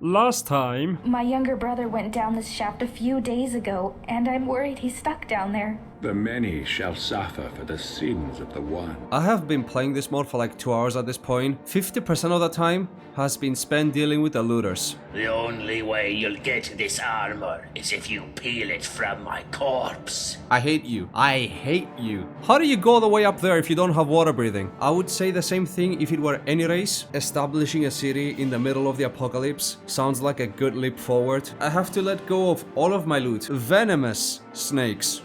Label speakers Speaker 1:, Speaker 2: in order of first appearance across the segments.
Speaker 1: Last time...
Speaker 2: My younger brother went down this shaft a few days ago, and I'm worried he's stuck down there.
Speaker 3: The many shall suffer for the sins of the one.
Speaker 4: I have been playing this mod for like 2 hours at this point. 50% of the time has been spent dealing with the looters.
Speaker 5: The only way you'll get this armor is if you peel it from my corpse.
Speaker 4: I hate you. I hate you. How do you go all the way up there if you don't have water breathing? I would say the same thing if it were any race. Establishing a city in the middle of the apocalypse sounds like a good leap forward. I have to let go of all of my loot. Venomous snakes.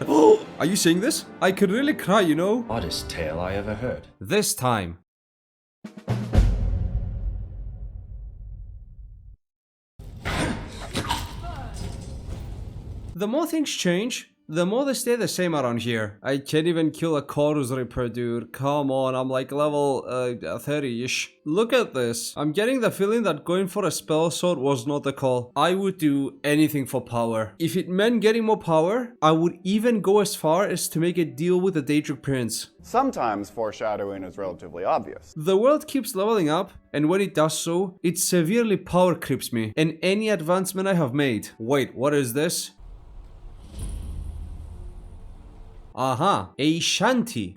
Speaker 4: Are you seeing this? I could really cry, you know?
Speaker 6: Oddest tale I ever heard.
Speaker 4: This time. The more things change, the more they stay the same around here. I can't even kill a Chorus Reaper, dude. Come on, I'm like level 30-ish. Look at this. I'm getting the feeling that going for a spell sword was not the call. I would do anything for power. If it meant getting more power, I would even go as far as to make a deal with the Daedric Prince.
Speaker 7: Sometimes foreshadowing is relatively obvious.
Speaker 4: The world keeps leveling up, and when it does so, it severely power creeps me and any advancement I have made. Wait, what is this? Aha, a shanty.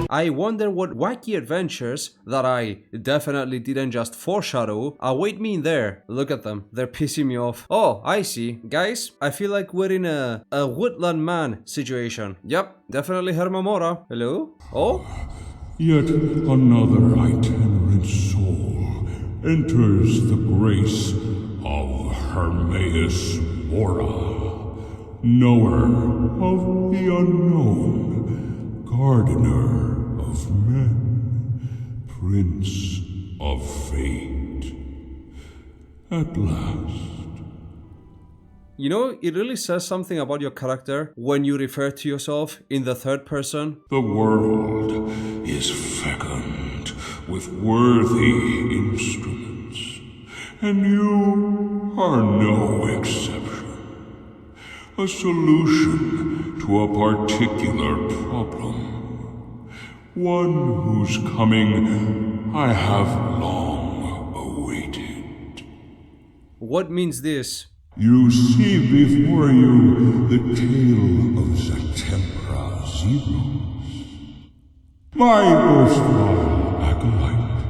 Speaker 4: I wonder what wacky adventures that I definitely didn't just foreshadow await me in there. Look at them, they're pissing me off. Oh, I see. Guys, I feel like we're in a woodland man situation. Yep, definitely Herma Mora. Hello? Oh?
Speaker 8: Yet another itinerant soul enters the grace of Hermaeus Mora. Knower of the unknown, gardener of men, prince of fate. At last.
Speaker 4: You know, it really says something about your character when you refer to yourself in the third person.
Speaker 8: The world is fecund with worthy instruments, and you are no exception. A solution to a particular problem. One whose coming I have long awaited.
Speaker 4: What means this?
Speaker 8: You see before you the tale of Tsatampra Xiros. My erstwhile acolyte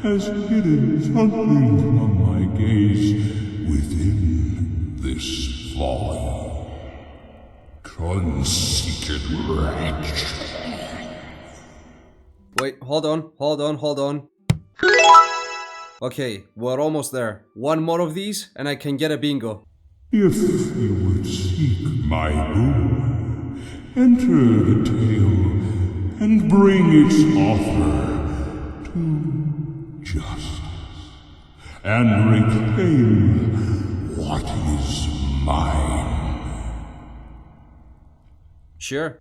Speaker 8: has hidden something from my gaze within this fallen, conceited wretch.
Speaker 4: Wait, hold on. Okay, we're almost there. One more of these and I can get a bingo.
Speaker 8: If you would seek my boon, enter the tale and bring its author to justice, and reclaim what is mine.
Speaker 4: Sure.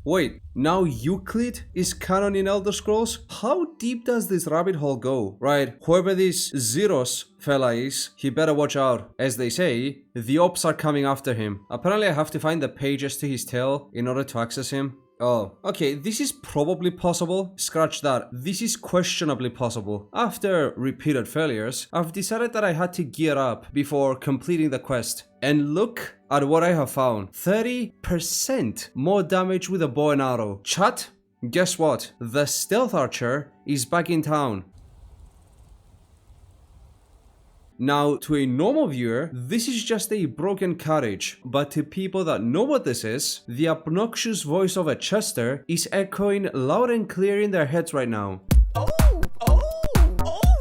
Speaker 4: Wait, now Euclid is canon in Elder Scrolls? How deep does this rabbit hole go? Right, whoever this Xiros fella is, he better watch out. As they say, the ops are coming after him. Apparently I have to find the pages to his tale in order to access him. Oh, okay, this is probably possible. Scratch that. This is questionably possible. After repeated failures, I've decided that I had to gear up before completing the quest. And look at what I have found. 30% more damage with a bow and arrow. Chat, guess what? The stealth archer is back in town. Now, to a normal viewer, this is just a broken carriage, but to people that know what this is, the obnoxious voice of a Chester is echoing loud and clear in their heads right now.
Speaker 5: Oh,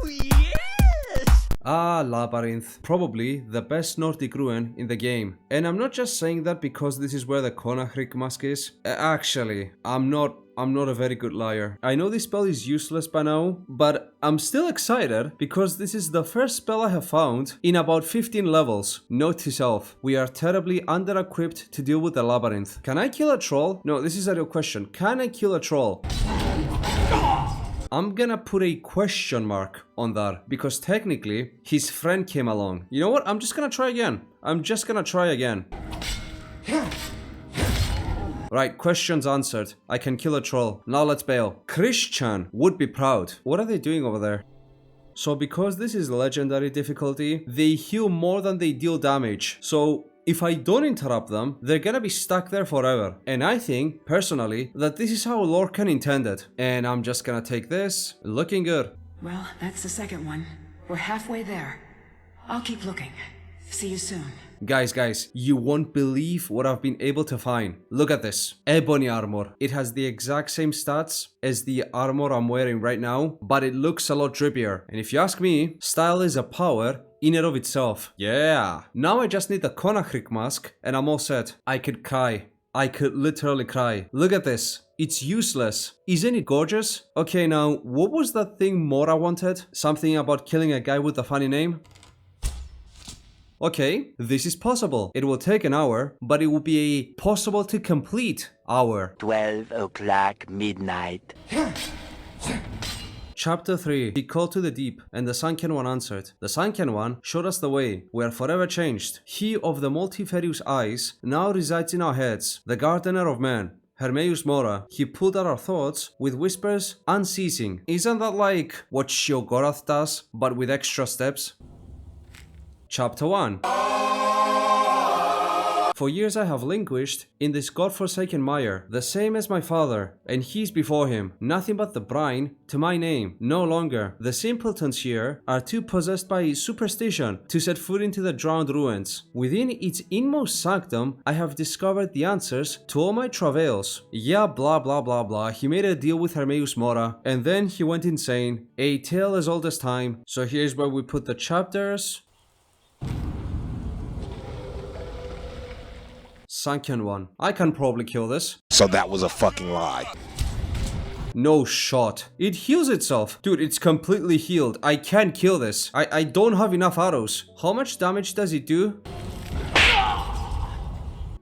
Speaker 5: yes!
Speaker 4: Ah, Labyrinth. Probably the best Nordic ruin in the game. And I'm not just saying that because this is where the Konahrik mask is. Actually, I'm not a very good liar. I know this spell is useless by now, but I'm still excited because this is the first spell I have found in about 15 levels. Note to self, we are terribly under-equipped to deal with the Labyrinth. Can I kill a troll? No, this is a real question. Can I kill a troll? I'm gonna put a question mark on that because technically his friend came along. You know what? I'm just gonna try again. Right, questions answered. I can kill a troll. Now let's bail. Christian would be proud. What are they doing over there? So because this is legendary difficulty, they heal more than they deal damage. So if I don't interrupt them, they're gonna be stuck there forever. And I think, personally, that this is how Lorcan intended. And I'm just gonna take this. Looking good.
Speaker 1: Well, that's the second one. We're halfway there. I'll keep looking. See you soon.
Speaker 4: Guys, you won't believe what I've been able to find. Look at this. Ebony armor. It has the exact same stats as the armor I'm wearing right now, but it looks a lot drippier. And if you ask me, style is a power in and of itself. Yeah. Now I just need the Konachrik mask and I'm all set. I could cry. I could literally cry. Look at this. It's useless. Isn't it gorgeous? Okay, now, what was that thing Mora wanted? Something about killing a guy with a funny name? Okay, this is possible. It will take an hour, but it will be a possible to complete hour.
Speaker 5: 12 o'clock midnight.
Speaker 4: Chapter 3. He called to the deep, and the Sunken one answered. The Sunken one showed us the way. We are forever changed. He of the multifarious eyes now resides in our heads, the gardener of man. Hermeus Mora. He pulled at our thoughts with whispers unceasing. Isn't that like what Shiogorath does, but with extra steps? Chapter 1. For years I have languished in this godforsaken mire, the same as my father, and he's before him. Nothing but the brine to my name, no longer. The simpletons here are too possessed by superstition to set foot into the drowned ruins. Within its inmost sanctum, I have discovered the answers to all my travails. Yeah, blah blah blah blah. He made a deal with Hermeus Mora, and then he went insane. A tale as old as time. So here's where we put the chapters. Sunken one. I can probably kill this.
Speaker 9: So that was a fucking lie.
Speaker 4: No shot. It heals itself. Dude, it's completely healed. I can't kill this. I don't have enough arrows. How much damage does it do?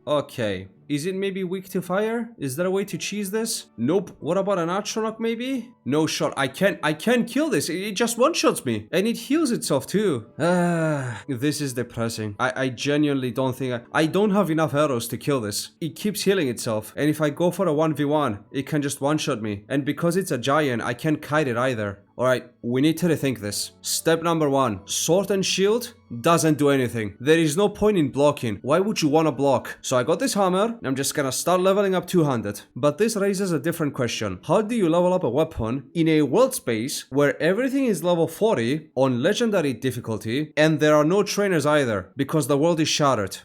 Speaker 4: Okay. Is it maybe weak to fire? Is there a way to cheese this? Nope. What about an Atronach maybe? No shot. I can't kill this. It just one-shots me. And it heals itself too. This is depressing. I genuinely don't think I don't have enough arrows to kill this. It keeps healing itself. And if I go for a 1v1, it can just one-shot me. And because it's a giant, I can't kite it either. Alright, we need to rethink this. Step number 1. Sword and shield doesn't do anything. There is no point in blocking. Why would you want to block? So I got this hammer. I'm just gonna start leveling up 200. But this raises a different question. How do you level up a weapon in a world space where everything is level 40 on legendary difficulty and there are no trainers either because the world is shattered?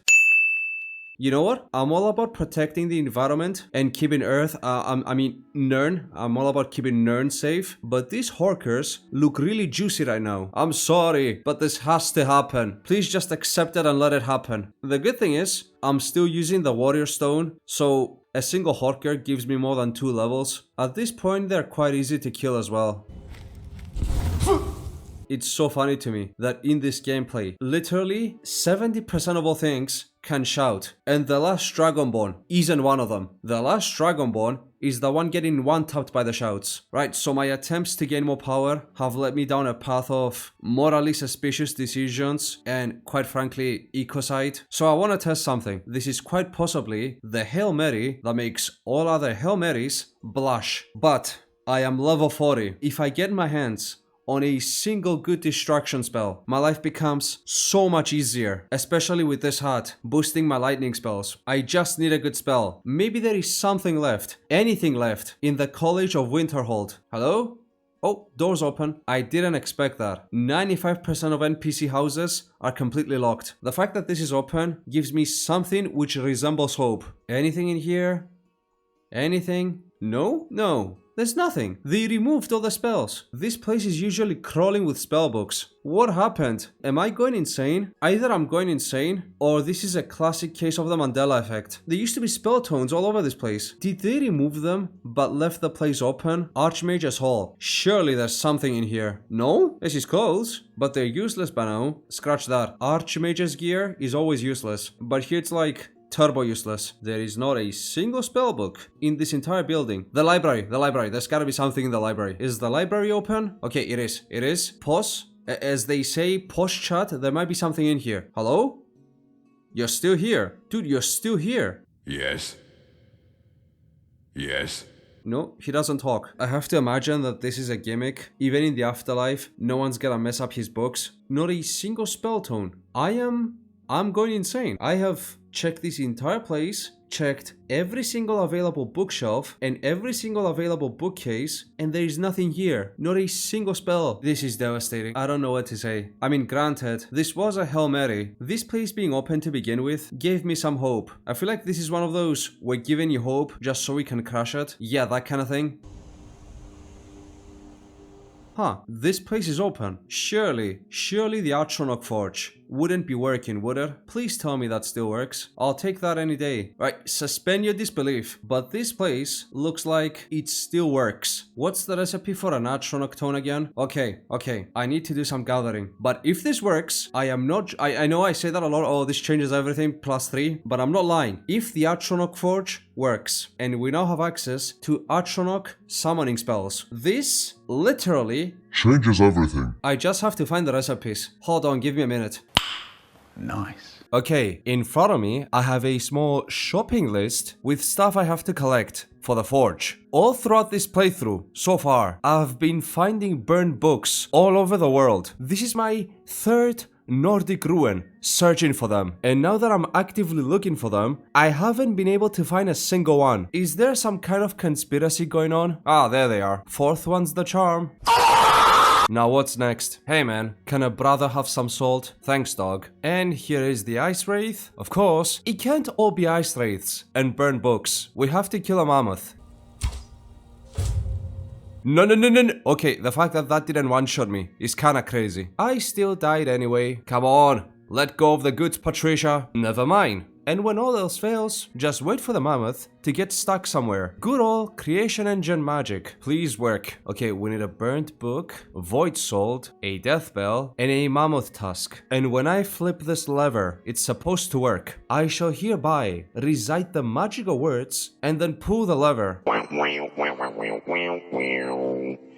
Speaker 4: You know what? I'm all about protecting the environment and keeping Earth, Nirn. I'm all about keeping Nirn safe. But these Horkers look really juicy right now. I'm sorry, but this has to happen. Please just accept it and let it happen. The good thing is, I'm still using the Warrior Stone, so a single Horker gives me more than 2 levels. At this point, they're quite easy to kill as well. It's so funny to me that in this gameplay, literally 70% of all things can shout. And the last Dragonborn isn't one of them. The last Dragonborn is the one getting one-tapped by the shouts. Right, so my attempts to gain more power have led me down a path of morally suspicious decisions and, quite frankly, ecocide. So I want to test something. This is quite possibly the Hail Mary that makes all other Hail Marys blush. But I am level 40. If I get my hands on a single good distraction spell, my life becomes so much easier, especially with this hat, boosting my lightning spells. I just need a good spell. Maybe there is something left, anything left, in the College of Winterhold. Hello? Oh, doors open. I didn't expect that. 95% of NPC houses are completely locked. The fact that this is open gives me something which resembles hope. Anything in here? Anything? No? No. There's nothing. They removed all the spells. This place is usually crawling with spellbooks. What happened? Am I going insane? Either I'm going insane, or this is a classic case of the Mandela effect. There used to be spell tones all over this place. Did they remove them, but left the place open? Archmage's Hall. Surely there's something in here. No? This is clothes, but they're useless by now. Scratch that. Archmage's gear is always useless, but here it's like turbo useless. There is not a single spellbook in this entire building. The library. There's gotta be something in the library. Is the library open? Okay, it is. Pause. As they say, pause chat, there might be something in here. Hello? You're still here. Dude, you're still here.
Speaker 8: Yes. Yes?
Speaker 4: No, he doesn't talk. I have to imagine that this is a gimmick. Even in the afterlife, no one's gonna mess up his books. Not a single spell tone. I'm going insane. I have checked this entire place, checked every single available bookshelf and every single available bookcase, and there is nothing here. Not a single spell. This is devastating. I don't know what to say. I mean, granted, this was a Hail Mary. This place being open to begin with gave me some hope. I feel like this is one of those, we're giving you hope just so we can crush it. Yeah, that kind of thing. Huh, this place is open. Surely the Atronach Forge wouldn't be working, would it? Please tell me that still works. I'll take that any day. Right, suspend your disbelief, but this place looks like it still works. What's the recipe for an Atronach tone again? Okay, I need to do some gathering. But if this works, I know I say that a lot, oh, this changes everything, +3, but I'm not lying. If the Atronach Forge works, and we now have access to Atronach summoning spells, this literally
Speaker 8: Changes everything.
Speaker 4: I just have to find the recipes. Hold on, give me a minute.
Speaker 10: Nice.
Speaker 4: Okay, in front of me, I have a small shopping list with stuff I have to collect for the forge. All throughout this playthrough, so far, I've been finding burned books all over the world. This is my 3rd Nordic ruin, searching for them. And now that I'm actively looking for them, I haven't been able to find a single one. Is there some kind of conspiracy going on? Ah, there they are. 4th one's the charm. Now what's next? Hey man, can a brother have some salt? Thanks dog. And here is the ice wraith. Of course, it can't all be ice wraiths and burn books. We have to kill a mammoth. No. Okay, the fact that didn't one-shot me is kinda crazy. I still died anyway. Come on, let go of the goods, Patricia. Never mind. And when all else fails, just wait for the mammoth to get stuck somewhere. Good old creation engine magic. Please work. Okay, we need a burnt book, void salt, a death bell, and a mammoth tusk. And when I flip this lever, it's supposed to work. I shall hereby recite the magical words and then pull the lever.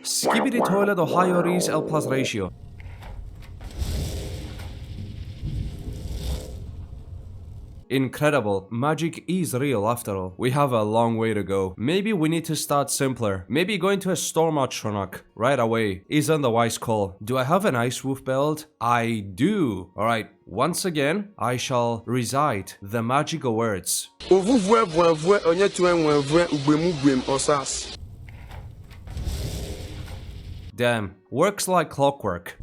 Speaker 4: Skibidi toilet Ohio Reese L plus ratio. Incredible. Magic is real after all. We have a long way to go. Maybe we need to start simpler. Maybe going to a storm Atronach right away isn't the wise call. Do I have an ice wolf belt? I do. Alright, once again, I shall recite the magical words. Damn, works like clockwork.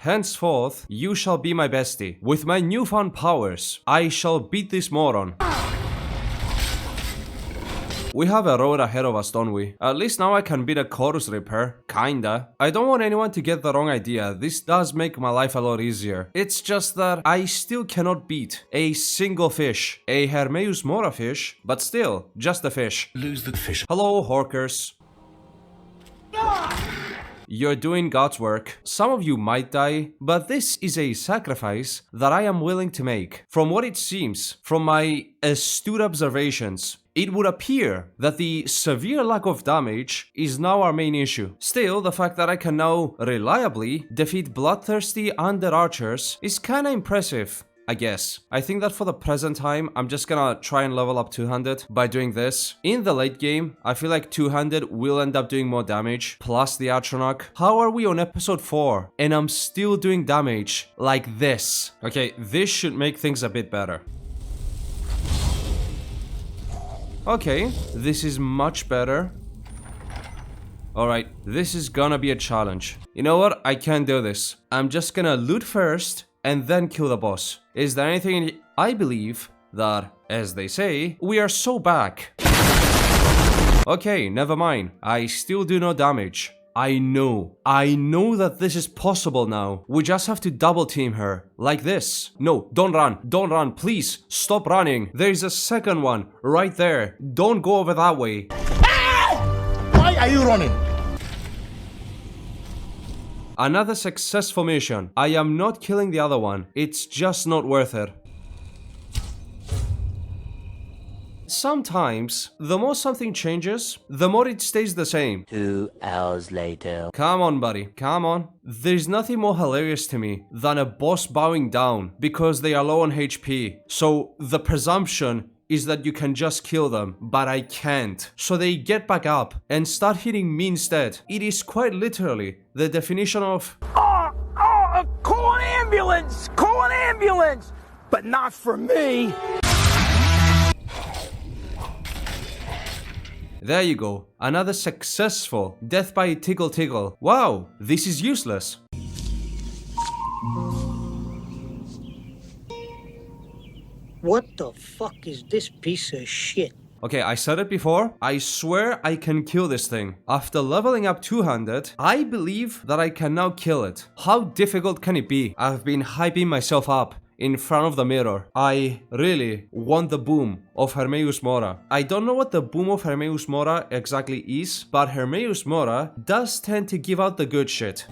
Speaker 4: Henceforth, you shall be my bestie. With my newfound powers, I shall beat this moron. We have a road ahead of us, don't we? At least now I can beat a chorus ripper. Kinda. I don't want anyone to get the wrong idea. This does make my life a lot easier. It's just that I still cannot beat a single fish. A Hermeus Mora fish, but still, just a fish.
Speaker 10: Lose the fish.
Speaker 4: Hello, Horkers. You're doing God's work. Some of you might die, but this is a sacrifice that I am willing to make. From what it seems, from my astute observations, it would appear that the severe lack of damage is now our main issue. Still, the fact that I can now reliably defeat bloodthirsty undead archers is kinda impressive. I guess. I think that for the present time, I'm just gonna try and level up 200 by doing this. In the late game, I feel like 200 will end up doing more damage, plus the Atronach. How are we on episode 4? And I'm still doing damage like this. Okay, this should make things a bit better. Okay, this is much better. Alright, this is gonna be a challenge. You know what? I can't do this. I'm just gonna loot first and then kill the boss. Is there anything in here? I believe that, as they say, we are so back. Okay, never mind. I still do no damage. I know that this is possible now. We just have to double team her, like this. No, don't run, please, stop running. There's a second one, right there. Don't go over that way.
Speaker 9: Why are you running?
Speaker 4: Another successful mission. I am not killing the other one. It's just not worth it. Sometimes, the more something changes, the more it stays the same.
Speaker 5: 2 hours later.
Speaker 4: Come on, buddy, come on. There's nothing more hilarious to me than a boss bowing down because they are low on HP. So the presumption is that you can just kill them, but I can't. So they get back up and start hitting me instead. It is quite literally the definition of
Speaker 9: Call an ambulance! Call an ambulance! But not for me!
Speaker 4: There you go, another successful death by tickle tickle. Wow, this is useless.
Speaker 11: What the fuck is this piece of shit?
Speaker 4: Okay, I said it before, I swear I can kill this thing. After leveling up 200, I believe that I can now kill it. How difficult can it be? I've been hyping myself up in front of the mirror. I really want the boom of Hermaeus Mora. I don't know what the boom of Hermaeus Mora exactly is, but Hermaeus Mora does tend to give out the good shit.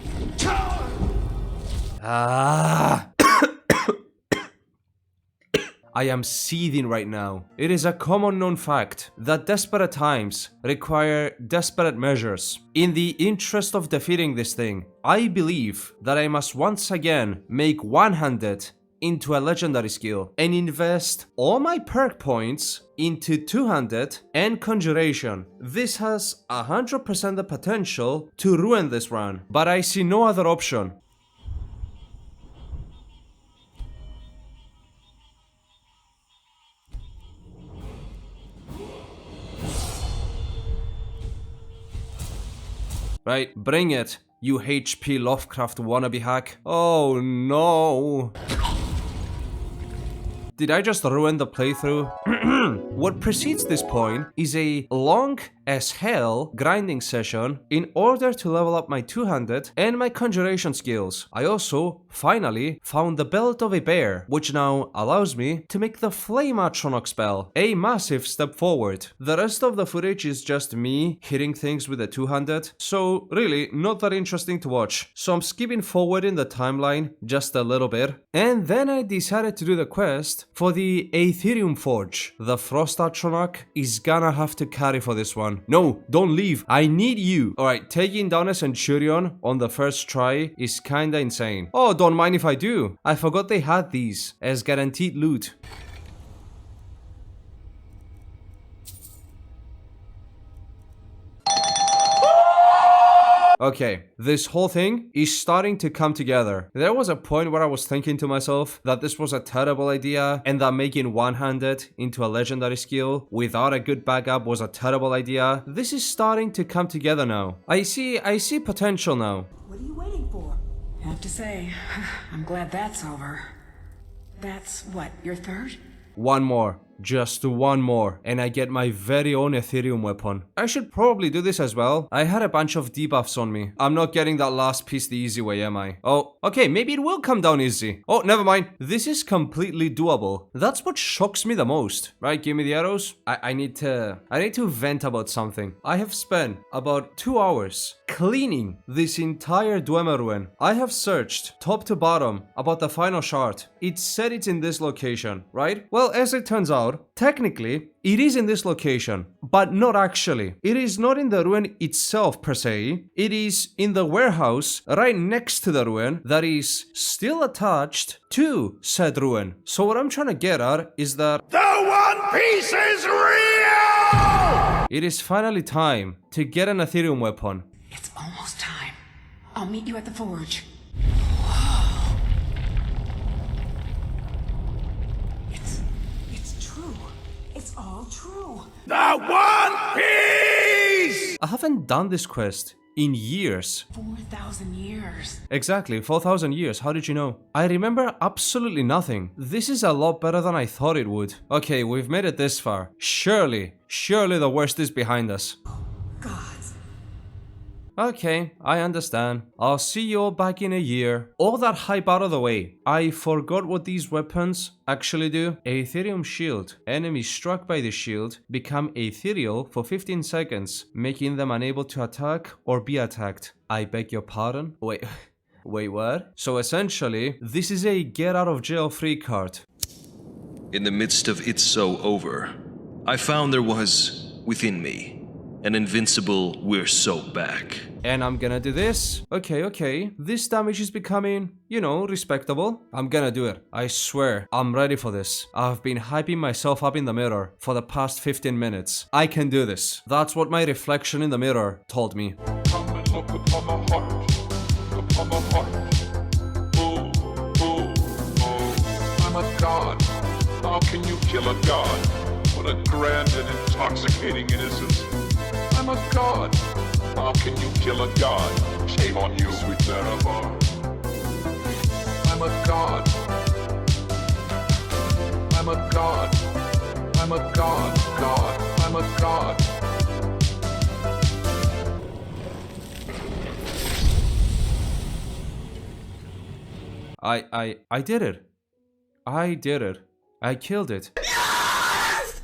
Speaker 4: I am seething right now. It is a common known fact that desperate times require desperate measures. In the interest of defeating this thing, I believe that I must once again make one-handed into a legendary skill and invest all my perk points into two-handed and conjuration. This has 100% the potential to ruin this run, but I see no other option. Right, bring it, you HP Lovecraft wannabe hack. Oh no. Did I just ruin the playthrough? What precedes this point is a long as hell grinding session in order to level up my two-handed and my conjuration skills. I also finally found the belt of a bear, which now allows me to make the flame Atronach spell, a massive step forward. The rest of the footage is just me hitting things with a two-handed, so really not that interesting to watch. So I'm skipping forward in the timeline just a little bit, and then I decided to do the quest for the Aetherium Forge. The Frost Atronach is gonna have to carry for this one. No, don't leave. I need you. Alright, taking down a Centurion on the first try is kinda insane. Oh, don't mind if I do. I forgot they had these as guaranteed loot. Okay, this whole thing is starting to come together. There was a point where I was thinking to myself that this was a terrible idea and that making one-handed into a legendary skill without a good backup was a terrible idea. This is starting to come together now. I see potential now.
Speaker 1: What are you waiting for? I have to say, I'm glad that's over. That's what, your third?
Speaker 4: One more. Just one more, and I get my very own Aetherium weapon. I should probably do this as well. I had a bunch of debuffs on me. I'm not getting that last piece the easy way, am I? Oh, okay, maybe it will come down easy. Oh, never mind. This is completely doable. That's what shocks me the most. Right, give me the arrows. I need to vent about something. I have spent about 2 hours cleaning this entire Dwemer ruin. I have searched top to bottom about the final shard. It said it's in this location, right? Well, as it turns out, technically, it is in this location, but not actually. It is not in the ruin itself per se. It is in the warehouse right next to the ruin that is still attached to said ruin. So what I'm trying to get at is that
Speaker 9: The One Piece is real!
Speaker 4: it is finally time to get an Aetherium weapon.
Speaker 1: It's almost time. I'll meet you at the forge. It's all true.
Speaker 9: The One Piece!
Speaker 4: I haven't done this quest in years.
Speaker 1: 4,000 years.
Speaker 4: Exactly, 4,000 years. How did you know? I remember absolutely nothing. This is a lot better than I thought it would. Okay, we've made it this far. Surely the worst is behind us.
Speaker 1: Gods.
Speaker 4: Okay, I understand. I'll see you all back in a year. All that hype out of the way. I forgot what these weapons actually do. Aetherium shield. Enemies struck by the shield become ethereal for 15 seconds, making them unable to attack or be attacked. I beg your pardon? Wait, what? So essentially, this is a get out of jail free card.
Speaker 12: In the midst of It's So Over, I found there was, within me, an invincible we're so back.
Speaker 4: And I'm gonna do this. Okay. This damage is becoming, you know, respectable. I'm gonna do it. I swear, I'm ready for this. I've been hyping myself up in the mirror for the past 15 minutes. I can do this. That's what my reflection in the mirror told me.
Speaker 8: Come and look upon the heart, upon the heart. Oh, oh, oh. I'm a god. How can you kill a god? What a grand and intoxicating innocence. I'm a god. How can you kill a god? Shame on you, sweet Tsatampra. I'm a god. I'm a god. I'm a god. I'm a god.
Speaker 4: I did it. I did it. I killed it.
Speaker 9: Yes!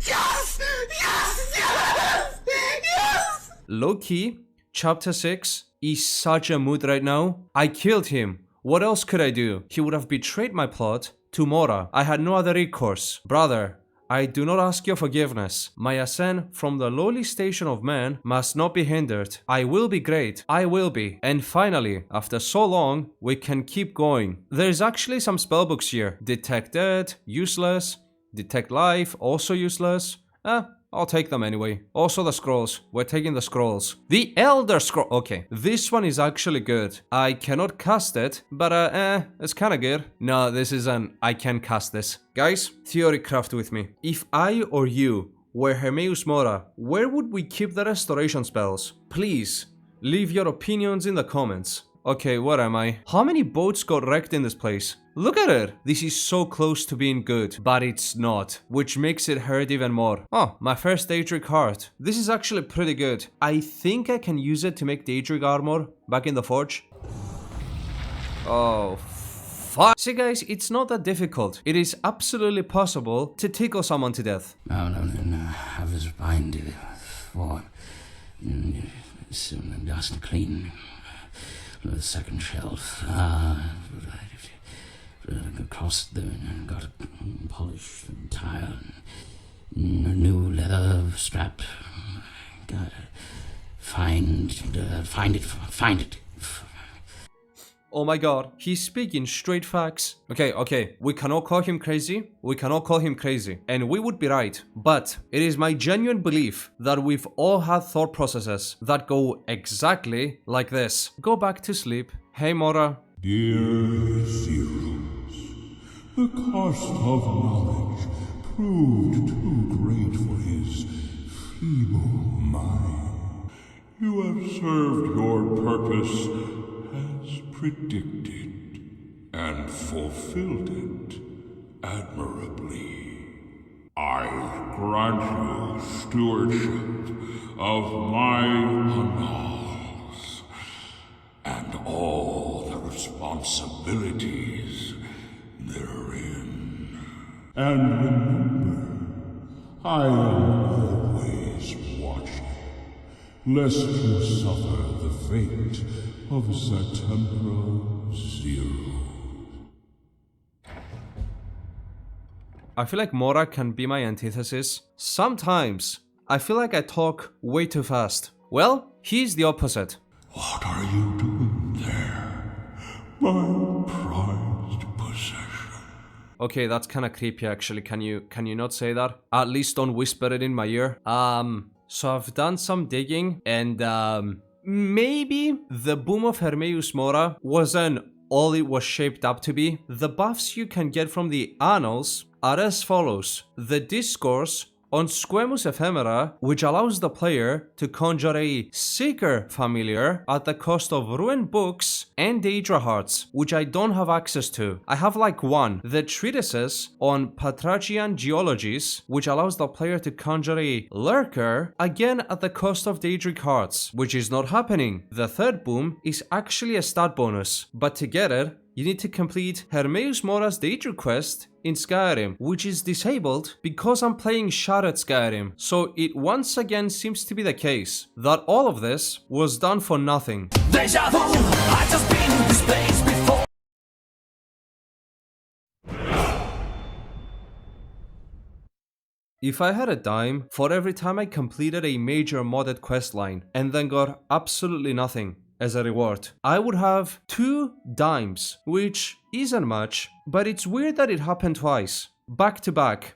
Speaker 9: Yes! Yes! Yes! Yes!
Speaker 4: Low-key, Chapter 6 is such a mood right now. I killed him. What else could I do? He would have betrayed my plot to Mora. I had no other recourse. Brother, I do not ask your forgiveness. My ascent from the lowly station of man must not be hindered. I will be great. I will be. And finally, after so long, we can keep going. There's actually some spellbooks here. Detect Dead, useless. Detect Life, also useless. I'll take them anyway. Also the scrolls. We're taking the scrolls. The Elder Scroll. Okay, this one is actually good. I cannot cast it, but it's kinda good. No, this is I can cast this. Guys, theory craft with me. If I or you were Hermaeus Mora, where would we keep the restoration spells? Please, leave your opinions in the comments. Okay, where am I? How many boats got wrecked in this place? Look at it! This is so close to being good, but it's not, which makes it hurt even more. Oh, my first Daedric heart. This is actually pretty good. I think I can use it to make Daedric armor back in the forge. Oh, fuck. See guys, it's not that difficult. It is absolutely possible to tickle someone to death.
Speaker 10: No, I was binded for just clean the second shelf. Across the got it polished and tile, a new leather strap. Find it.
Speaker 4: Oh my god, he's speaking straight facts. Okay, we cannot call him crazy. And we would be right. But it is my genuine belief that we've all had thought processes that go exactly like this. Go back to sleep. Hey Mora.
Speaker 8: Dear Xiros, the cost of knowledge proved too great for his feeble mind. You have served your purpose as predicted and fulfilled it admirably. I grant you stewardship of my annals and all the responsibilities therein. And remember, I am always watching, lest you suffer the fate of Tsatampra Xiros.
Speaker 4: I feel like Mora can be my antithesis. Sometimes I feel like I talk way too fast. Well, he's the opposite.
Speaker 8: What are you doing there, my prized possession?
Speaker 4: Okay, that's kind of creepy actually. Can you not say that? At least don't whisper it in my ear. So I've done some digging and maybe the boom of Hermaeus Mora wasn't all it was shaped up to be. The buffs you can get from the annals are as follows. The discourse on Squamus Ephemera, which allows the player to conjure a Seeker familiar at the cost of ruined books and Daedra hearts, which I don't have access to. I have like one. The treatises on Patrachian geologies, which allows the player to conjure a Lurker, again at the cost of Daedric hearts, which is not happening. The third boom is actually a stat bonus, but to get it, you need to complete Hermaeus Mora's Daedric quest in Skyrim, which is disabled because I'm playing Shattered Skyrim. So it once again seems to be the case that all of this was done for nothing.
Speaker 9: Deja vu, I just been in this place before.
Speaker 4: if I had a dime for every time I completed a major modded questline and then got absolutely nothing as a reward, I would have 2 dimes, which isn't much, but it's weird that it happened twice, back to back.